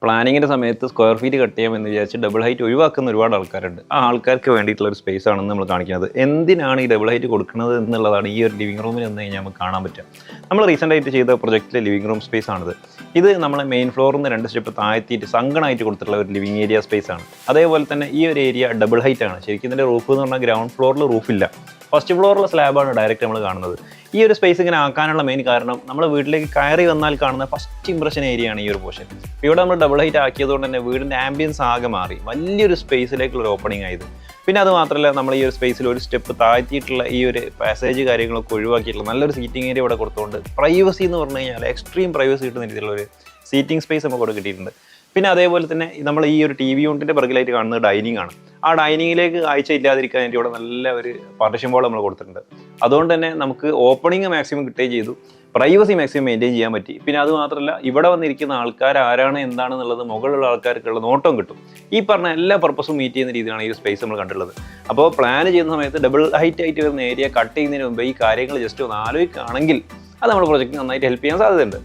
പ്ലാനിങ്ങിൻ്റെ സമയത്ത് square feet cut ചെയ്യാമെന്ന് വിചാരിച്ച് ഡബിൾ ഹൈറ്റ് ഒഴിവാക്കുന്ന ഒരുപാട് ആൾക്കാരുണ്ട്. ആ ആൾക്കാർക്ക് വേണ്ടിയിട്ടുള്ള ഒരു സ്പേസ് ആണെന്ന് നമ്മൾ കാണിക്കുന്നത്. എന്തിനാണ് ഈ ഡബിൾ ഹൈറ്റ് കൊടുക്കുന്നത് എന്നുള്ളതാണ് ഈ ഒരു ലിവിംഗ് റൂമിൽ നിന്ന് കഴിഞ്ഞാൽ നമുക്ക് കാണാൻ പറ്റുക. നമ്മൾ റീസെൻ്റ് ആയിട്ട് ചെയ്ത പ്രൊജക്റ്റിലെ ലിവിംഗ് റൂം സ്പേസ് ആണിത്. ഇത് നമ്മളെ മെയിൻ ഫ്ലോറിൽ നിന്ന് 2 സ്റ്റെപ്പ് താഴ്ത്തിയിട്ട് സങ്കണമായിട്ട് കൊടുത്തിട്ടുള്ള ഒരു ലിവിംഗ് ഏരിയ സ്പേസ് ആണ്. അതേപോലെ തന്നെ ഈ ഒരു ഏരിയ ഡബിൾ ഹൈറ്റ് ആണ്. ശരിക്കും ഇതിൻ്റെ റൂഫ് എന്ന് പറഞ്ഞാൽ ഗ്രൗണ്ട് ഫ്ലോറിൽ റൂഫില്ല, ഫസ്റ്റ് ഫ്ലോറിലെ സ്ലാബാണ് ഡയറക്റ്റ് നമ്മൾ കാണുന്നത്. ഈ ഒരു സ്പേസ് ഇങ്ങനെ ആക്കാനുള്ള മെയിൻ കാരണം നമ്മൾ വീട്ടിലേക്ക് കയറി വന്നാൽ കാണുന്ന ഫസ്റ്റ് ഇംപ്രഷൻ ഏരിയയാണ് ഈ ഒരു പോർഷൻ. ഇവിടെ നമ്മൾ ഡബിൾ ഹൈറ്റ് ആക്കിയതുകൊണ്ട് തന്നെ വീടിൻ്റെ ആംബിയൻസ് ആകെ മാറി, വലിയൊരു സ്പേസിലേക്കുള്ള ഒരു ഓപ്പണിംഗ് ആയത്. പിന്നെ അത് മാത്രമല്ല, നമ്മൾ ഈ ഒരു സ്പേസിൽ ഒരു സ്റ്റെപ്പ് താഴ്ത്തിയിട്ടുള്ള ഈ ഒരു പാസേജ് കാര്യങ്ങളൊക്കെ ഒഴിവാക്കിയിട്ടുള്ള നല്ലൊരു സീറ്റിംഗ് ഏരിയ ഇവിടെ കൊടുത്തുകൊണ്ട് പ്രൈവസി എന്ന് പറഞ്ഞു കഴിഞ്ഞാൽ എക്സ്ട്രീം പ്രൈവസി കിട്ടുന്ന രീതിയിലുള്ള ഒരു സീറ്റിംഗ് സ്പേസ് നമുക്ക് ഇവിടെ കിട്ടിയിട്ടുണ്ട്. പിന്നെ അതേപോലെ തന്നെ നമ്മൾ ഈ ഒരു TV യൂണിറ്റിൻ്റെ പിറകിലായിട്ട് കാണുന്നത് ഡൈനിങ് ആണ്. ആ ഡൈനിങ്ങിലേക്ക് കാഴ്ച ഇല്ലാതിരിക്കാനായിട്ട് ഇവിടെ നല്ല ഒരു പാർട്ടിഷൻ ബോൾ നമ്മൾ കൊടുത്തിട്ടുണ്ട്. അതുകൊണ്ട് തന്നെ നമുക്ക് ഓപ്പണിംഗ് മാക്സിമം കിട്ടുകയും ചെയ്തു, പ്രൈവസി മാക്സിമം മെയിൻറ്റെയിൻ ചെയ്യാൻ പറ്റി. പിന്നെ അത് മാത്രമല്ല, ഇവിടെ വന്നിരിക്കുന്ന ആൾക്കാർ ആരാണ് എന്താണെന്നുള്ളത് മുകളിലുള്ള ആൾക്കാർക്കുള്ള നോട്ടം കിട്ടും. ഈ പറഞ്ഞ എല്ലാ പർപ്പസും മീറ്റ് ചെയ്യുന്ന രീതിയിലാണ് ഈ സ്പേസ് നമ്മൾ കണ്ടുള്ളത്. അപ്പോൾ പ്ലാൻ ചെയ്യുന്ന സമയത്ത് ഡബിൾ ഹൈറ്റ് ആയിട്ട് വരുന്ന ഏരിയ കട്ട് ചെയ്യുന്നതിന് മുമ്പ് ഈ കാര്യങ്ങൾ ജസ്റ്റ് ഒന്ന് ആലോചിക്കുകയാണെങ്കിൽ അത് നമ്മുടെ പ്രൊജക്റ്റ് നന്നായിട്ട് ഹെൽപ്പ് ചെയ്യാൻ സാധ്യതയുണ്ട്.